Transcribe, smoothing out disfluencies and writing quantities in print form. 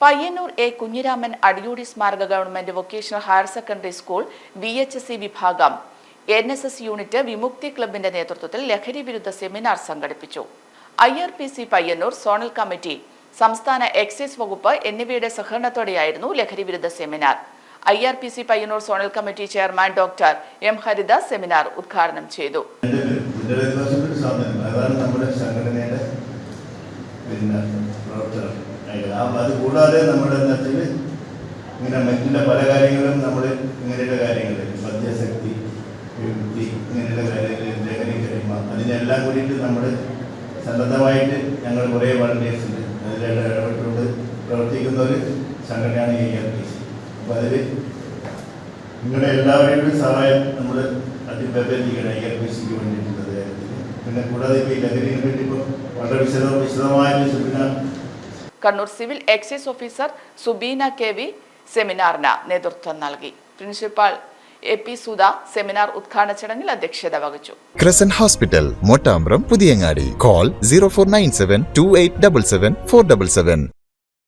Payyanur A Kunhiraman Adiyodi സ്മാരക government vocational higher secondary school VHSE വിഭാഗം NSS unit വിമുക്തി ക്ലബിന്റെ നേതൃത്വത്തിൽ ലഹരി വിരുദ്ധ സെമിനാർ സംഘടിപ്പിച്ചു. IRPC പയ്യന്നൂർ സോണൽ കമ്മിറ്റി, സംസ്ഥാന എക്സൈസ് വകുപ്പ് എന്നിവയുടെ സഹകരണത്തോടെയായിരുന്നു ലഹരി വിരുദ്ധ seminar. IRPC Payyanur zonal committee chairman doctor M. Haridas seminar ഉദ്ഘാടനം ചെയ്തു. അതുകൂടാതെ നമ്മുടെ ഇങ്ങനെ മറ്റുള്ള പല കാര്യങ്ങളും നമ്മൾ ഇങ്ങനെയുള്ള കാര്യങ്ങൾ മദ്യശക്തി വിമുക്തി ഇങ്ങനെയുള്ള കാര്യങ്ങൾ ലഹരി കഴിയുക അതിനെല്ലാം കൂടിയിട്ട് നമ്മൾ സന്നദ്ധമായിട്ട് ഞങ്ങൾ കുറേ വളണ്ടിയേഴ്സ് ഉണ്ട്. അതിലെല്ലാം ഇടപെട്ടുകൊണ്ട് പ്രവർത്തിക്കുന്ന ഒരു സംഘടനയാണ് IRPC. അപ്പോൾ അതിൽ നിങ്ങളുടെ എല്ലാവരുടെയും സഹായം നമ്മൾ അഭ്യർത്ഥിക്കണം IRPCക്ക് വേണ്ടിയിട്ടുള്ളത്. പിന്നെ കൂടാതെ ഇപ്പോൾ ഈ ലഹരിനെ വേണ്ടി ഇപ്പോൾ വളരെ വിശദമായിട്ട് seminar Kannur civil excise officer Subeena KV സെമിനാറിന് നേതൃത്വം നൽകി. പ്രിൻസിപ്പൽ AP സുധ സെമിനാർ ഉദ്ഘാടന ചടങ്ങിൽ അധ്യക്ഷത വഹിച്ചു. Crescent hospital, Mottambram, Puthiyangadi. Call 0497 2877 477.